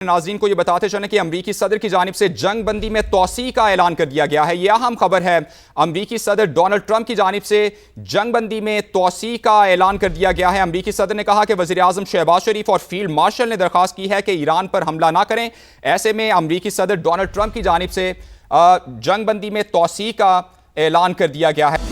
नाज़रीन को ये बताते चलें कि अमरीकी सदर की जानिब से जंग बंदी में तौसी का ऐलान कर दिया गया है। यह अहम खबर है। अमरीकी सदर डोनाल्ड ट्रंप की जानिब से जंग बंदी में तौसी का ऐलान कर दिया गया है। अमरीकी सदर ने कहा कि वज़ीर आज़म शहबाज शरीफ और फील्ड मार्शल ने दरख्वास्त की है कि ईरान पर हमला ना करें। ऐसे में अमरीकी सदर डोनाल्ड ट्रंप की जानिब से जंग बंदी में तौसी का ऐलान कर दिया गया है।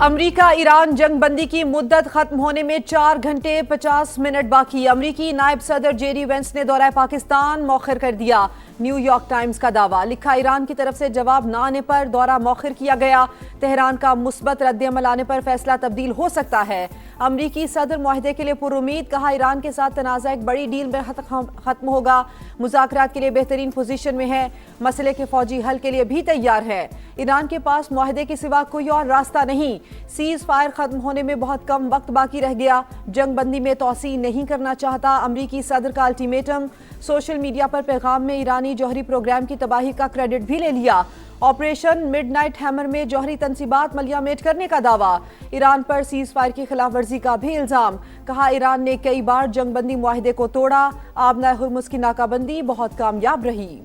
अमरीका ईरान जंग बंदी की मुद्दत खत्म होने में 4 घंटे 50 मिनट बाकी। अमरीकी नायब सदर जेडी वेंस ने दौरा पाकिस्तान मौखर कर दिया। न्यूयॉर्क टाइम्स का दावा, लिखा ईरान की तरफ से जवाब न आने पर दौरा मौखर किया गया। तेहरान का मुस्बत रद्द-ए-अमल आने पर फैसला तब्दील हो सकता है। अमरीकी सदर मुआहदे के लिए पुरुमीद, कहा ईरान के साथ तनाज़ा एक बड़ी डील में खत्म होगा। मुज़ाकरात के लिए बेहतरीन पोजीशन में है, मसले के फौजी हल के लिए भी तैयार है। ईरान के पास मुआहदे के सिवा कोई और रास्ता नहीं। सीज फायर खत्म होने में बहुत कम वक्त बाकी रह गया। जंग बंदी में तौसी नहीं करना चाहता अमरीकी सदर का अल्टीमेटम। सोशल मीडिया पर पैगाम में ईरानी जौहरी प्रोग्राम की तबाही का क्रेडिट भी ले लिया। ऑपरेशन मिडनाइट हैमर में जौहरी तंसीबात मलियामेट करने का दावा। ईरान पर सीज फायर की खिलाफ वर्जी का भी इल्जाम, कहा ईरान ने कई बार जंग बंदी मुआहदे को तोड़ा। आबना हुर्मुज की नाकाबंदी बहुत कामयाब रही।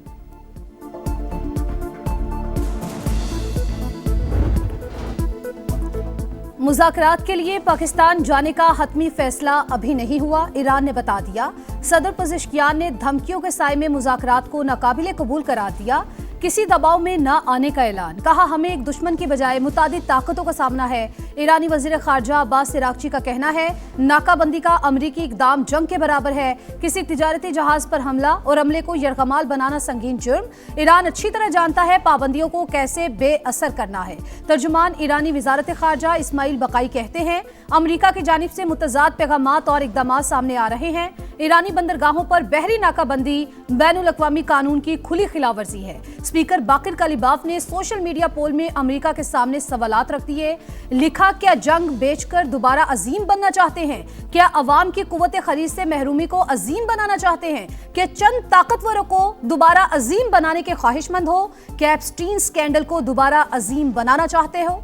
मुज़ाकरात के लिए पाकिस्तान जाने का हतमी फैसला अभी नहीं हुआ, ईरान ने बता दिया। सदर पज़ेश्कियान ने धमकियों के साए में मुज़ाकरात को नाकाबिले कबूल करार दिया। किसी दबाव में न आने का ऐलान, कहा हमें एक दुश्मन की बजाय मुतादिद ताकतों का सामना है। ईरानी वज़ीर ख़ारजा अब्बास इराक़ची का कहना है नाकाबंदी का अमरीकी इक़दाम जंग के बराबर है। किसी तिजारती जहाज़ पर हमला और अमले को यरगमाल बनाना संगीन जुर्म। ईरान अच्छी तरह जानता है पाबंदियों को कैसे बेअसर करना है। तर्जुमान ईरानी वज़ारत ख़ारजा इस्माइल बकाई कहते हैं अमरीका की जानिब से मुतज़ाद पैगामात और इक़दाम सामने आ रहे हैं। ईरानी बंदरगाहों पर बहरी नाकाबंदी बैनुल अक़वामी कानून की खुली खिलाफवर्जी है। स्पीकर बाकिर कलीबाफ ने सोशल मीडिया पोल में अमेरिका के सामने सवालात रख दिए। लिखा, क्या जंग बेचकर दोबारा अजीम बनना चाहते हैं? क्या अवाम की कुव्वत खरीद से महरूमी को अजीम बनाना चाहते हैं? क्या चंद ताकतवरों को दोबारा अजीम बनाने के ख्वाहिशमंद हो? क्या एप्स्टीन स्कैंडल को दोबारा अजीम बनाना चाहते हो?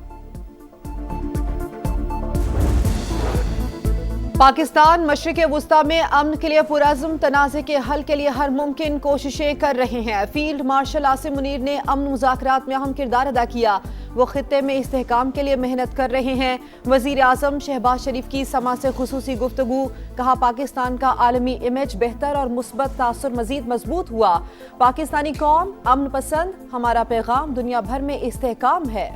पाकिस्तान मशरिक़ वुस्ता में अमन के लिए पुरअज़्म तनाज़े के हल के लिए हर मुमकिन कोशिशें कर रहे हैं। फील्ड मार्शल आसिम मुनीर ने अमन मुज़ाकरात में अहम किरदार अदा किया। वो खित्ते में इस्तेहकाम के लिए मेहनत कर रहे हैं। वज़ीर आज़म शहबाज शरीफ की समा से खुसूसी गुफ्तगू, कहा पाकिस्तान का आलमी इमेज बेहतर और मुस्बत तासुर मजीद मजबूत हुआ। पाकिस्तानी कौम अमन पसंद, हमारा पैगाम दुनिया भर में इस्तेहकाम है।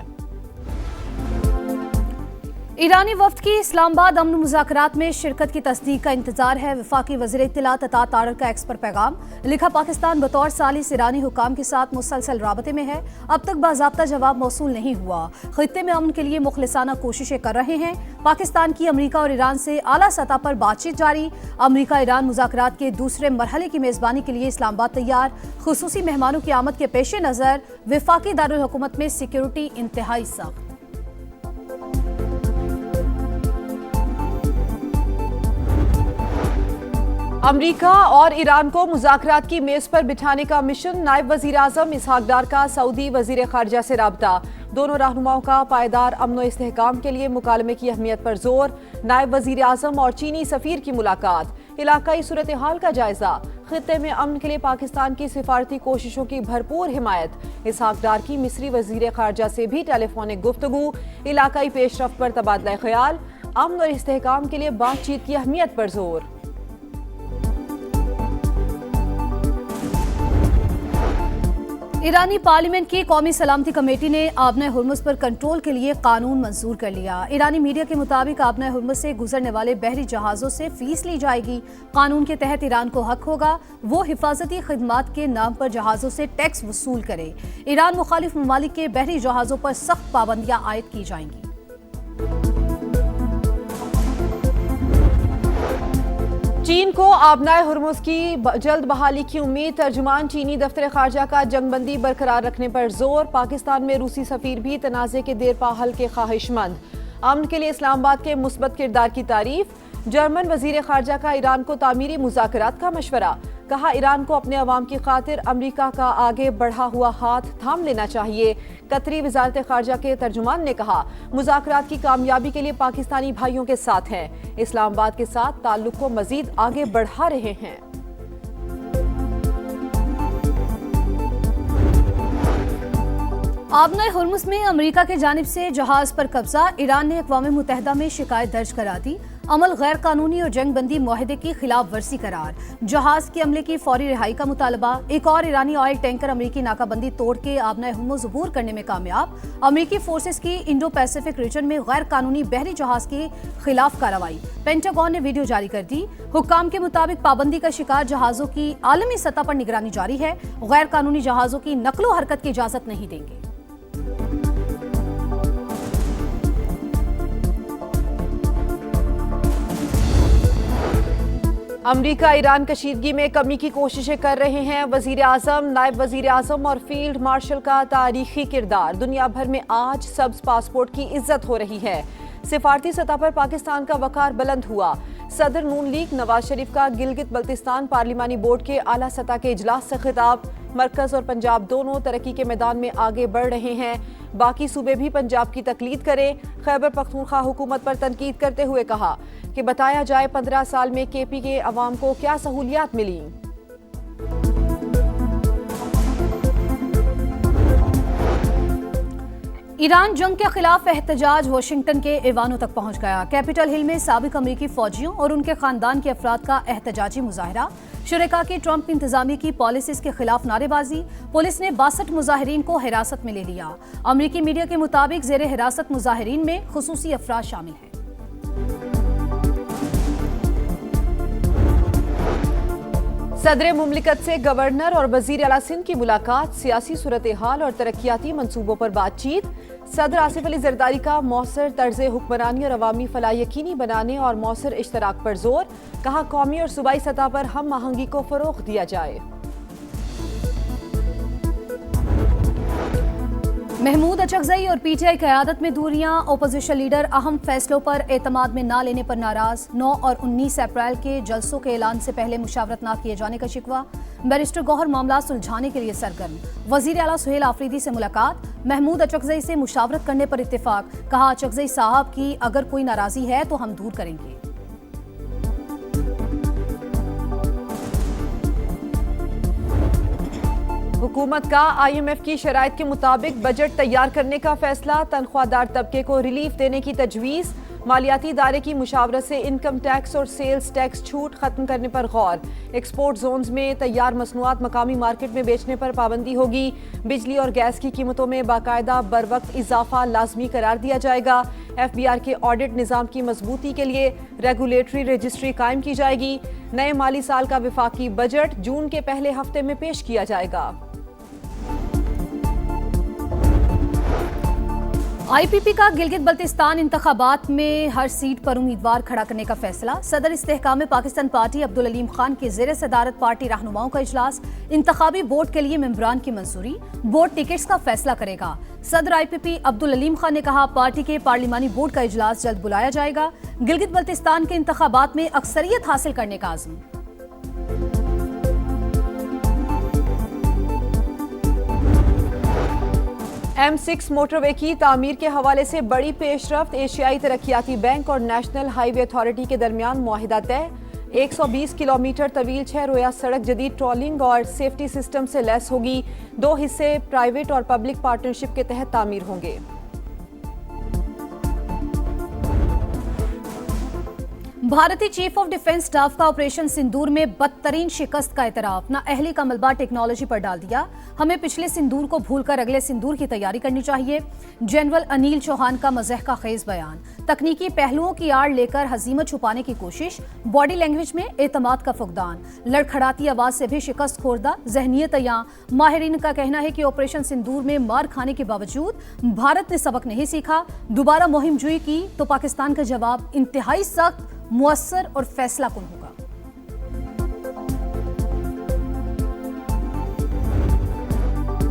ईरानी वफ्द की इस्लामाबाद अमन मुज़ाकरात में शिरकत की तस्दीक का इंतजार है। वफाकी वज़ीर इत्तलात अता तारक का एक्स पर पैगाम, लिखा पाकिस्तान बतौर सालिस ईरानी हुकाम के साथ मुसलसल राबते में है। अब तक बाज़ाब्ता जवाब मौसूल नहीं हुआ। खित्ते में अमन के लिए मुखलिसाना कोशिशें कर रहे हैं। पाकिस्तान की अमरीका और ईरान से आला सतह पर बातचीत जारी। अमरीका ईरान मुज़ाकरात के दूसरे मरहले की मेज़बानी के लिए इस्लामाबाद तैयार। खुसूसी मेहमानों की आमद के पेश नज़र वफाकी दारुल हुकूमत में सिक्योरिटी इंतहाई सख्त। अमरीका और ईरान को मुज़ाकरात की मेज पर बिठाने का मिशन, नायब वज़ीर आज़म इसहाक डार का सऊदी वज़ीर ख़ारजा से राब्ता। दोनों रहनुमाओं का पायदार अमन और इस्तेहकाम के लिए मुकालमे की अहमियत पर जोर। नायब वज़ीर आज़म और चीनी सफ़ीर की मुलाकात, इलाकाई सूरत हाल का जायजा। खित्ते में अमन के लिए पाकिस्तान की सिफारती कोशिशों की भरपूर हिमायत। इसहाक डार की मिस्री वज़ीर ख़ारजा से भी टेलीफोनिक गुफ्तगू, इलाकाई पेशरफ्त पर तबादला ख्याल। अमन और इस्तेहकाम के लिए बातचीत की अहमियत पर जोर। ईरानी पार्लियामेंट की कौमी सलामती कमेटी ने आबना हुर्मुज पर कंट्रोल के लिए कानून मंजूर कर लिया। ईरानी मीडिया के मुताबिक आबना हुर्मुज से गुजरने वाले बहरी जहाज़ों से फीस ली जाएगी। कानून के तहत ईरान को हक होगा वो हिफाजती खिदमात के नाम पर जहाज़ों से टैक्स वसूल करे। ईरान मुखालिफ ममालिक के बहरी जहाज़ों पर सख्त पाबंदियां आयद की जाएंगी। चीन को आबनाए हुर्मुज की जल्द बहाली की उम्मीद। तर्जुमान चीनी दफ्तर खारजा का जंगबंदी बरकरार रखने पर जोर। पाकिस्तान में रूसी सफीर भी तनाज़े के देर पा हल के ख्वाहिशमंद। अमन के लिए इस्लामाबाद के मुस्बत किरदार की तारीफ। जर्मन वजीर खारजा का ईरान को तामीरी मुज़ाकरात का मशवरा। कहा ईरान को अपने अवाम की खातिर अमेरिका का आगे बढ़ा हुआ हाथ थाम लेना चाहिए। कतरी वजारत खारजा के तर्जुमान ने कहा मुज़ाकरात की कामयाबी के लिए पाकिस्तानी भाइयों के साथ हैं, इस्लामाबाद के साथ ताल्लुक को मजीद आगे बढ़ा रहे हैं। आबनाए हुर्मुज़ में अमेरिका की जानिब से जहाज पर कब्जा, ईरान ने अक़वाम मुत्तहिदा में शिकायत दर्ज करा दी। अमल गैर कानूनी और जंगबंदी मुआहदे की खिलाफ वर्जी करार, जहाज के अमले की फौरी रिहाई का मुतालबा। एक और ईरानी ऑयल टैंकर अमेरिकी नाकाबंदी तोड़ के आबनाए हुर्मुज़ अबूर करने में कामयाब। अमेरिकी फोर्सेस की इंडो पैसिफिक रीजन में गैर कानूनी बहरी जहाज के खिलाफ कार्रवाई, पेंटागन ने वीडियो जारी कर दी। हुक्काम के मुताबिक पाबंदी का शिकार जहाजों की आलमी सतह पर निगरानी जारी है, गैर कानूनी जहाजों की नकलो हरकत की इजाजत नहीं देंगे। अमेरिका ईरान कशीदगी में कमी की कोशिशें कर रहे हैं। वजीर आजम, नायब वजीर आजम और फील्ड मार्शल का तारीखी किरदार, दुनिया भर में आज सब्ज पासपोर्ट की इज्जत हो रही है। सिफारती सतह पर पाकिस्तान का वकार बुलंद हुआ। सदर नून लीग नवाज शरीफ का गिलगित बल्तिस्तान पार्लिमानी बोर्ड के आला सतह के इजलास से खिताब। मरकज और पंजाब दोनों तरक्की के मैदान में आगे बढ़ रहे हैं, बाकी सूबे भी पंजाब की तकलीद करें। खैबर पख्तूनख्वा हुकूमत पर तनकीद करते हुए कहा कि बताया जाए 15 साल में केपी के अवाम को क्या सहूलियात मिली। ईरान जंग के खिलाफ एहतजाज वाशिंगटन के ऐवानों तक पहुंच गया। कैपिटल हिल में साबिक अमरीकी फौजियों और उनके खानदान के अफराद का एहतजाजी मुजाहरा। शुरेका की ट्रंप इंतजामी की पॉलिसीज के खिलाफ नारेबाजी। पुलिस ने 62 मुजाहिरीन को हिरासत में ले लिया। अमरीकी मीडिया के मुताबिक जेर हिरासत मुजाहिरीन में खुसूसी अफराद शामिल हैं। सदर मुमलिकत से गवर्नर और वजीर आला सिंध की मुलाकात, सियासी सूरत हाल और तरक्याती मंसूबों पर बातचीत। सदर आसिफ अली जरदारी का मौसर तर्ज हुक्मरानी और अवामी फलाह यकीनी बनाने और मौसर इश्तराक पर जोर। कहा कौमी और सूबाई सतह पर हम आहंगी को फरोग दिया जाए। महमूद अचकजई और पीटीआई क़यादत में दूरियां, ओपोजिशन लीडर अहम फैसलों पर एतमाद में ना लेने पर नाराज। 9 और 19 अप्रैल के जलसों के ऐलान से पहले मुशावरत ना किए जाने का शिकवा। बैरिस्टर गौहर मामला सुलझाने के लिए सरगर्म। वजीर आला सुहेल आफरीदी से मुलाकात, महमूद अचकजई से मुशावरत करने पर इत्तेफाक। कहा अचकजई साहब की अगर कोई नाराजी है तो हम दूर करेंगे। हुकूमत का IMF की शराइत के मुताबिक बजट तैयार करने का फैसला। तनख्वाहदार तबके को रिलीफ देने की तजवीज़। मालियाती इदारे की मुशावरत से इनकम टैक्स और सेल्स टैक्स छूट खत्म करने पर गौर। एक्सपोर्ट जोन्स में तैयार मसनूआत मकामी मार्केट में बेचने पर पाबंदी होगी। बिजली और गैस की कीमतों में बाकायदा बर वक्त इजाफा लाजमी करार दिया जाएगा। FBR के ऑडिट निज़ाम की मजबूती के लिए रेगुलेटरी रजिस्ट्री कायम की जाएगी। नए माली साल का विफाकी बजट जून के पहले हफ्ते में पेश किया जाएगा। IPP का गिलगित बल्तिस्तान इंतखाबात में हर सीट पर उम्मीदवार खड़ा करने का फैसला। सदर इस्तेहकाम पाकिस्तान पार्टी अब्दुल अलीम खान की ज़ेर सदारत पार्टी रहनुमाओं का इजलास। इंतखाबी बोर्ड के लिए मेंबरान की मंजूरी, बोर्ड टिकट्स का फैसला करेगा। सदर IPP अब्दुल अलीम खान ने कहा पार्टी के पार्लिमानी बोर्ड का इजलास जल्द बुलाया जाएगा। गिलगित बल्तिस्तान के इंतखाबात में अक्सरियत हासिल करने का आज़म। M6 मोटरवे की तामीर के हवाले से बड़ी पेशरफ्त। एशियाई तरक्याती बैंक और नेशनल हाईवे अथॉरिटी के दरमियान मुआहिदा तय। 120 किलोमीटर तवील 6 रोया सड़क जदीद ट्रोलिंग और सेफ्टी सिस्टम से लैस होगी। 2 हिस्से प्राइवेट और पब्लिक पार्टनरशिप के तहत तामीर होंगे। भारतीय चीफ ऑफ डिफेंस स्टाफ का ऑपरेशन सिंदूर में बदतरीन शिकस्त का इतराफ। नाअहली का मलबा टेक्नोलॉजी पर डाल दिया। हमें पिछले सिंदूर को भूलकर अगले सिंदूर की तैयारी करनी चाहिए। जनरल अनिल चौहान का मज़ह का खेज बयान। तकनीकी पहलुओं की आड़ लेकर हजीमत छुपाने की कोशिश। बॉडी लैंग्वेज में एतमाद का फुकदान। लड़खड़ाती आवाज से भी शिकस्त खोरदा जहनियत या माहिरीन का कहना है कि ऑपरेशन सिंदूर में मार खाने के बावजूद भारत ने सबक नहीं सीखा। दोबारा मुहिम जुई की तो पाकिस्तान का जवाब इंतहाई सख्त, मुअस्सर और फैसला कुन होगा।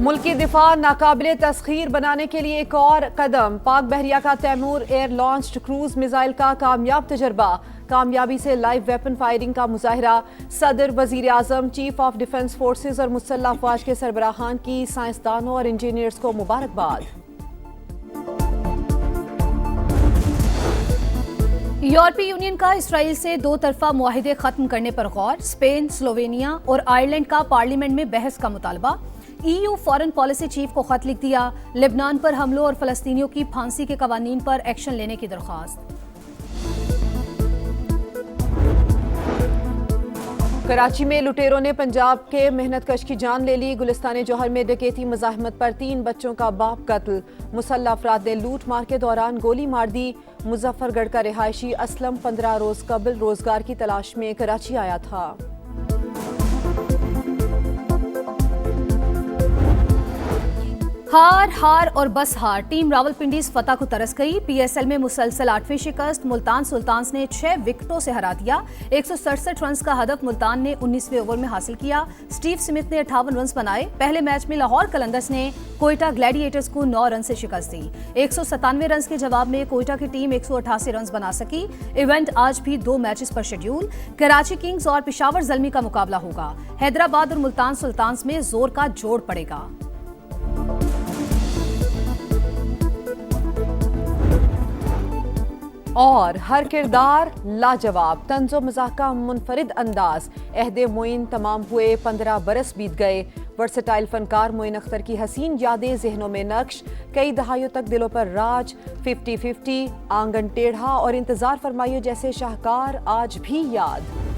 मुल्की दिफा नाकाबिले तस्खीर बनाने के लिए एक और कदम। पाक बहरिया का Taimur air launched cruise missile का कामयाब तजर्बा। कामयाबी से लाइव वेपन फायरिंग का मुजाहिरा। सदर, वजीर आजम, चीफ ऑफ डिफेंस फोर्सेज और मुसल्लह अफवाज के सरबराहान की साइंसदानों और इंजीनियर्स को मुबारकबाद। यूरोपीय यूनियन का इसराइल से दो तरफा मुआहिदे खत्म करने पर गौर। स्पेन, स्लोवेनिया और आयरलैंड का पार्लियामेंट में बहस का मुतालबा। EU फॉरेन पॉलिसी चीफ को खत लिख दिया। लेबनान पर हमलों और फलस्तीनियों की फांसी के कवानीन पर एक्शन लेने की दरख्वास्त। कराची में लुटेरों ने पंजाब के मेहनतकश की जान ले ली। गुलिस्तान जौहर में डकैती मुजाहमत पर 3 बच्चों का बाप कत्ल। मुसल्लह अफराद ने लूट मार के दौरान गोली मार दी। मुजफ्फरगढ़ का रिहायशी असलम 15 रोज कबल रोजगार की तलाश में कराची आया था। हार हार और बस हार। टीम रावलपिंडी इस फतह को तरस गई। PSL में मुसलसल 8वीं शिकस्त। मुल्तान सुल्तान्स ने 6 विकेटों से हरा दिया। 167 रन का हदफ मुल्तान ने 19वें ओवर में हासिल किया। स्टीव स्मिथ ने 58 रन बनाए। पहले मैच में लाहौर कलंदर्स ने कोयटा ग्लैडिएटर्स को 9 रन से शिकस्त दी। 197 रन के जवाब में कोयटा की टीम 188 रन बना सकी। इवेंट आज भी 2 मैचेस पर शेड्यूल। कराची किंग्स और पेशावर ज़ल्मी का मुकाबला होगा। हैदराबाद और मुल्तान सुल्तान्स में जोर का जोड़ पड़ेगा। और हर किरदार लाजवाब। तंज़ो मज़ाक का मुनफरिद अंदाज। अहदे मोइन तमाम हुए, 15 बरस बीत गए। वर्सटाइल फनकार मोइन अख्तर की हसीन यादें ज़हनों में नक्श। कई दहाइयों तक दिलों पर राज। 50-50, आंगन टेढ़ा और इंतजार फरमाइए जैसे शाहकार आज भी याद।